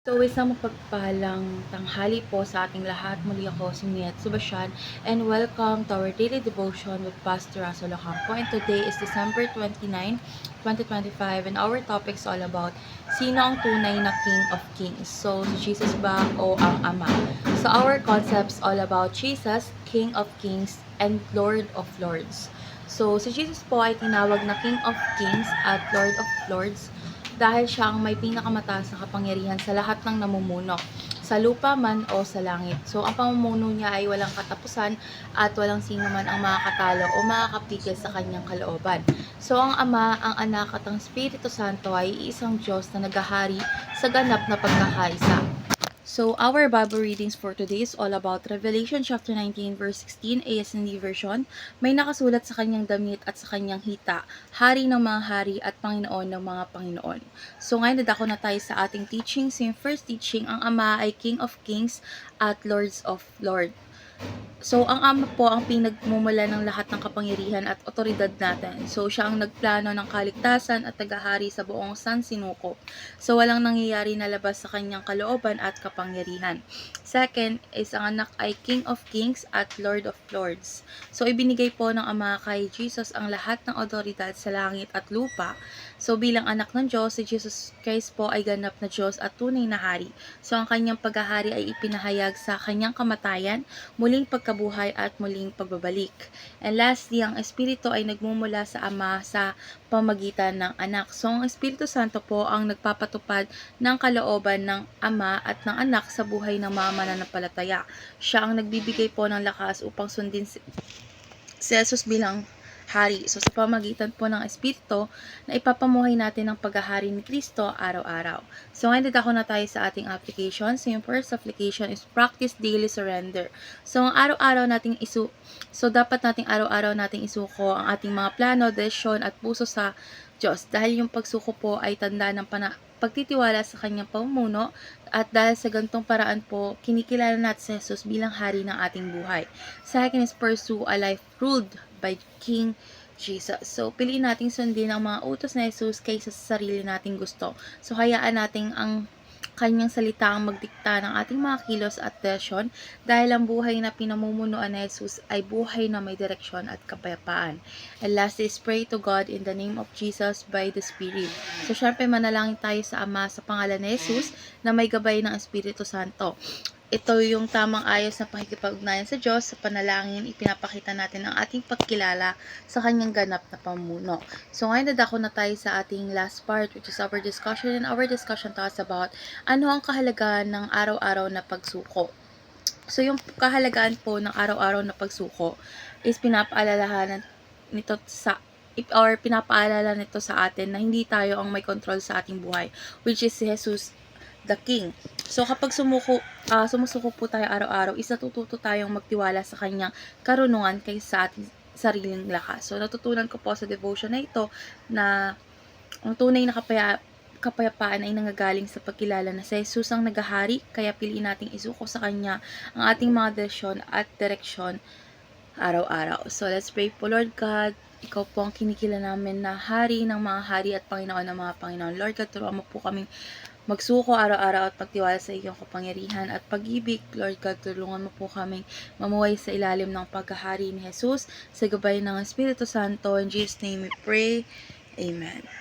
So, isang mapagpalang tanghali po sa ating lahat. Muli ako si Miat Sebastian and welcome to our daily devotion with Pastor Russell Ocampo. And today is December 29, 2025 and our topic is all about sino ang tunay na King of Kings. So, si Jesus ba o ang Ama? So, our concepts all about Jesus, King of Kings and Lord of Lords. So, si Jesus po ay tinawag na King of Kings at Lord of Lords dahil siya ang may pinakamataas na kapangyarihan sa lahat ng namumuno, sa lupa man o sa langit. So, ang pamumuno niya ay walang katapusan at walang sino man ang makakatalo o makakapigil sa kanyang kalooban. So, ang Ama, ang Anak at ang Espiritu Santo ay iisang Diyos na naghahari sa ganap na pagkakaisa. So, our Bible readings for today is all about Revelation chapter 19 verse 16 ASND version. May nakasulat sa kanyang damit at sa kanyang hita, Hari ng mga hari at Panginoon ng mga Panginoon. So, ngayon nadako na tayo sa ating teaching. So, yung first teaching, ang Ama ay King of Kings at Lords of Lords. So, ang Ama po ang pinagmumula ng lahat ng kapangyarihan at otoridad natin. So, siya ang nagplano ng kaligtasan at tagahari sa buong sansinukob. So, walang nangyayari na labas sa kanyang kalooban at kapangyarihan. Second is ang anak ay King of Kings at Lord of Lords. So, ibinigay po ng Ama kay Jesus ang lahat ng otoridad sa langit at lupa. So, bilang anak ng Diyos, si Jesus Christ po ay ganap na Diyos at tunay na hari. So, ang kanyang paghahari ay ipinahayag sa kanyang kamatayan, muling pagkabuhay at muling pagbabalik. And lastly, ang Espiritu ay nagmumula sa Ama sa pamagitan ng Anak. So, ang Espiritu Santo po ang nagpapatupad ng kalooban ng Ama at ng Anak sa buhay ng mga mananampalataya. Siya ang nagbibigay po ng lakas upang sundin si Jesus bilang hari. So, sa pamagitan po ng Espiritu na ipapamuhay natin ang paghahari ni Kristo araw-araw. So, ngayon dadako na tayo sa ating application. So, yung first application is practice daily surrender. So, ang araw-araw nating dapat nating araw-araw nating isuko ang ating mga plano, desisyon at puso sa Diyos. Dahil yung pagsuko po ay tanda ng pagtitiwala sa kanyang pamumuno at dahil sa gantong paraan po, kinikilala natin si Jesus bilang hari ng ating buhay. Second is pursue a life ruled by King Jesus. So, piliin nating sundin ang mga utos na Jesus kaysa sa sarili nating gusto. So, hayaan nating ang kanyang salita ang magdikta ng ating mga kilos at desisyon dahil ang buhay na pinamumunuan ni Jesus ay buhay na may direksyon at kapayapaan. And last is pray to God in the name of Jesus by the Spirit. So, syempre manalangin tayo sa Ama sa pangalan ni Jesus na may gabay ng Espiritu Santo. Ito yung tamang ayos na pakikipag-ugnayan sa Diyos. Sa panalangin, ipinapakita natin ang ating pagkilala sa kanyang ganap na pamumuno. So ngayon dadako na tayo sa ating last part, which is our discussion. And our discussion talks about ano ang kahalagahan ng araw-araw na pagsuko. So yung kahalagahan po ng araw-araw na pagsuko is pinapaalalahanan nito pinapaalala nito sa atin na hindi tayo ang may control sa ating buhay, which is si Jesus the King. So, kapag sumusuko po tayo araw-araw, natututo tayong magtiwala sa kanyang karunungan kaysa sa ating sariling lakas. So, natutunan ko po sa devotion na ito na ang tunay na kapayapaan ay nanggagaling sa pagkilala na si Jesus ang naghahari, kaya piliin nating isuko sa kanya ang ating mga desisyon at direksyon araw-araw. So, let's pray po, Lord God. Ikaw po ang kinikilala namin na hari ng mga hari at Panginoon ng mga Panginoon. Lord God, turuan mo po kaming magsuko araw-araw at pagtiwala sa iyong kapangyarihan at pag-ibig. Lord God, tulungan mo po kaming mamuhay sa ilalim ng paghahari ni Jesus sa gabay ng Espiritu Santo. In Jesus' name we pray. Amen.